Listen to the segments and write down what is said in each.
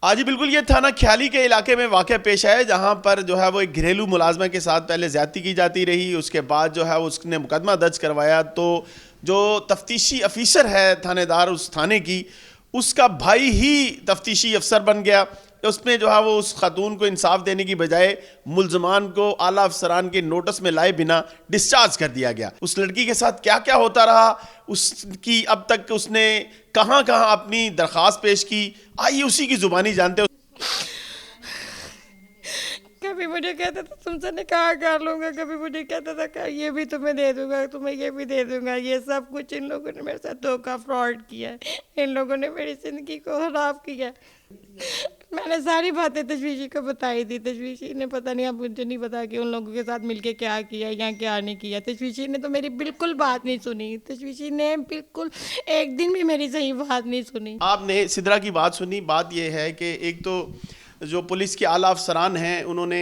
आज ही बिल्कुल ये थाना ख्याली के इलाके में वाक़या पेश आया, जहां पर जो है वो एक घरेलू मुलाजमा के साथ पहले ज़्यादती की जाती रही। उसके बाद जो है उसने मुकदमा दर्ज करवाया, तो जो तफ्तीशी अफीसर है थानेदार उस थाने की, उसका भाई ही तफ्तीशी अफसर बन गया। उसमें जो है वो उस खातून को इंसाफ देने की बजाय मुलजमान को आला अफसरान के नोटिस में लाए बिना डिस्चार्ज कर दिया गया। उस लड़की के साथ क्या क्या होता रहा, उसकी अब तक उसने कहाँ कहाँ अपनी दरख्वास्त पेश की, आइए उसी की ज़ुबानी जानते हो। कभी मुझे कहता था तुमसे निकाह कर लूँगा, कभी मुझे कहता था कि ये भी तुम्हें दे दूँगा, तुम्हें ये भी दे दूँगा। ये सब कुछ इन लोगों ने मेरे साथ धोखा फ्रॉड किया है। इन लोगों ने मेरी ज़िंदगी को ख़राब किया है। मैंने सारी बातें तशवीशी को बताई थी। तशवीशी ने पता नहीं, अब मुझे नहीं पता कि उन लोगों के साथ मिलके क्या किया या क्या नहीं किया। तशवीशी ने तो मेरी बिल्कुल बात नहीं सुनी। तशवीशी ने बिल्कुल एक दिन भी मेरी सही बात नहीं सुनी। आपने सिद्रा की बात सुनी। बात यह है कि एक तो जो पुलिस के आला अफसरान हैं उन्होंने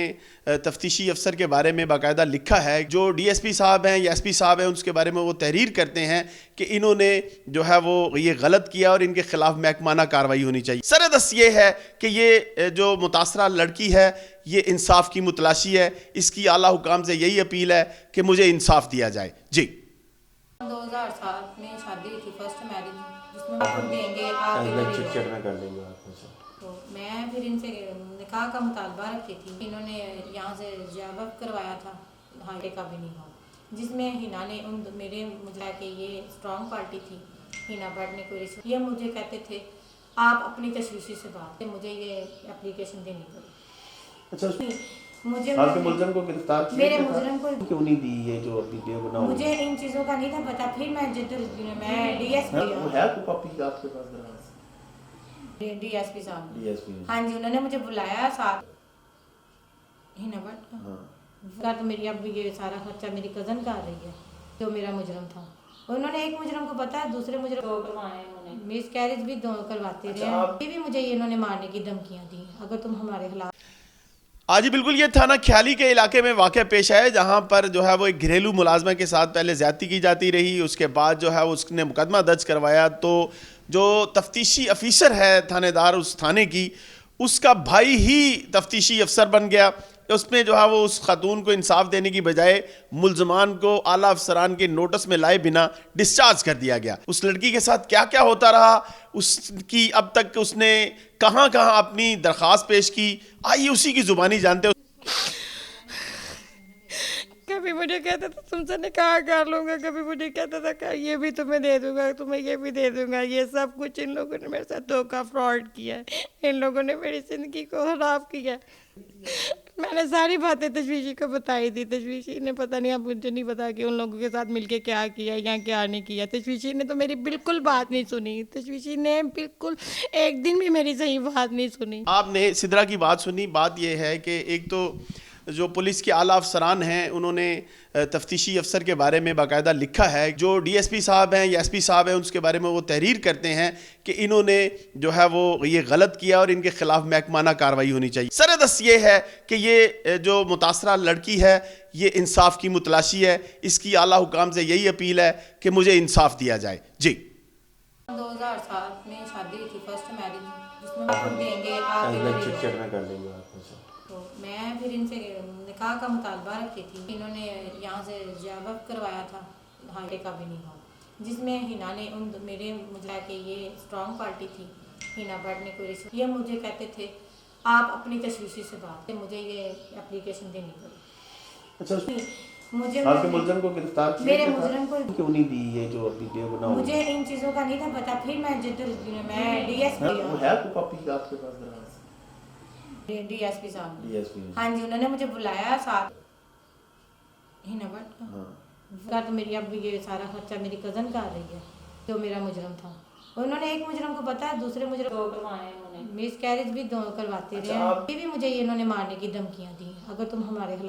तफ्तीशी अफसर के बारे में बाकायदा लिखा है। जो डीएसपी साहब हैं या एसपी साहब हैं उसके बारे में वो तहरीर करते हैं कि इन्होंने जो है वो ये गलत किया और इनके खिलाफ महकमाना कार्रवाई होनी चाहिए। सरदस ये है कि ये जो मुतासरा लड़की है ये इंसाफ की मुतलाशी है। इसकी आला हुकाम से यही अपील है कि मुझे इंसाफ दिया जाए। जी 2007 में शादी हुई थी, फर्स्ट मैरिज, जिसमें हम देंगे आप तो मैं फिर इनसे निकाह का मुतालबा रखी थी। इन्होंने यहाँ से जवाब करवाया था, हाईवे का भी नहीं हुआ, जिसमें हिना ने उन मेरे मुझे कि ये स्ट्रॉन्ग पार्टी थी, हिना भट्ट ने कोई रिश्वत, ये मुझे कहते थे आप अपनी तशवीशी से बात, मुझे ये एप्लीकेशन देनी पड़ी। अच्छा, मुझे आपके मुलज़म को गिरफ्तार किया, मेरे मुलज़म को क्यों नहीं दी ये जो वीडियो बनाओ? मुझे इन चीज़ों का नहीं था पता। फिर मैं डीएसपी है को कॉपी आपके पास? डीएसपी साहब, डीएसपी, हाँ जी, उन्होंने मुझे बुलाया साथ हिना भट्ट का। तो मेरी अब ये सारा खर्चा मेरी कज़न कर रही है, जो मेरा मुजरम था। उन्होंने एक मुजरम को पता है, दूसरे मुजरम को करवाए उन्होंने, मिस कैरेज भी दो करवाते रहे हैं। ये भी मुझे इन्होंने मारने की धमकियाँ दी, अगर तुम हमारे खिलाफ। आज ही बिल्कुल ये थाना ख्याली के इलाके में वाक़या पेश आया, जहां पर जो है वो एक घरेलू मुलाजमा के साथ पहले ज़्यादती की जाती रही। उसके बाद जो है उसने मुकदमा दर्ज करवाया, तो जो तफ्तीशी अफीसर है थानेदार उस थाने की, उसका भाई ही तफ्तीशी अफसर बन गया। उसमें जो है वो उस खातून को इंसाफ देने की बजाय मुलजमान को आला अफसरान के नोटिस में लाए बिना डिस्चार्ज कर दिया गया। उस लड़की के साथ क्या क्या होता रहा, उसकी अब तक उसने कहाँ कहाँ अपनी दरख्वास्त पेश की, आइए उसी की ज़ुबानी जानते हो। कभी मुझे कहता था तुमसे निकाह कर लूँगा, कभी मुझे कहता था कि ये भी तुम्हें दे दूँगा, तुम्हें ये भी दे दूँगा। ये सब कुछ इन लोगों ने मेरे साथ धोखा फ्रॉड किया है। इन लोगों ने मेरी ज़िंदगी को ख़राब किया है। मैंने सारी बातें तशवीशी को बताई थी। तशवीशी ने पता नहीं, अब मुझे नहीं पता कि उन लोगों के साथ मिलके क्या किया या क्या नहीं किया। तशवीशी ने तो मेरी बिल्कुल बात नहीं सुनी। तशवीशी ने बिल्कुल एक दिन भी मेरी सही बात नहीं सुनी। आपने सिद्रा की बात सुनी। बात यह है कि एक तो जो पुलिस के आला अफसरान हैं उन्होंने तफ्तीशी अफसर के बारे में बाकायदा लिखा है। जो डीएसपी साहब हैं या एसपी साहब हैं उसके बारे में वो तहरीर करते हैं कि इन्होंने जो है वो ये गलत किया और इनके खिलाफ महकमाना कार्रवाई होनी चाहिए। सरदस ये है कि ये जो मुतासरा लड़की है ये इंसाफ की मुतलाशी है। इसकी आला हुकाम से यही अपील है कि मुझे इंसाफ दिया जाए। जी 2007 में शादी हुई थी, फर्स्ट मैरिज, जिसमें हम देंगे आप तो मैं फिर इनसे निकाह का मुतालबा रखी थी। इन्होंने यहाँ से जवाब करवाया था, हाईवे का भी नहीं हुआ, जिसमें हिना ने उन मेरे मुझे कि ये स्ट्रॉन्ग पार्टी थी, हिना भट्ट ने कोई रिश्वत, ये मुझे कहते थे आप अपनी तशवीशी से बात, मुझे ये एप्लीकेशन देनी पड़ी। अच्छा, मुझे आपके मुलज़म को गिरफ्तार किया, मेरे मुलज़म को क्यों नहीं दी ये जो वीडियो बनाओ? मुझे इन चीज़ों का नहीं था पता। फिर मैं डीएसपी है को कॉपी आपके पास? डीएसपी साहब, डीएसपी, हाँ जी, उन्होंने मुझे बुलाया साथ हिना भट्ट का। तो मेरी अब ये सारा खर्चा मेरी कज़न कर रही है, जो मेरा मुजरम था। उन्होंने एक मुजरम को पता है, दूसरे मुजरम को करवाए उन्होंने, मिस कैरेज भी दो करवाते रहे हैं। ये भी मुझे इन्होंने मारने की धमकियाँ दी, अगर तुम हमारे खिलाफ।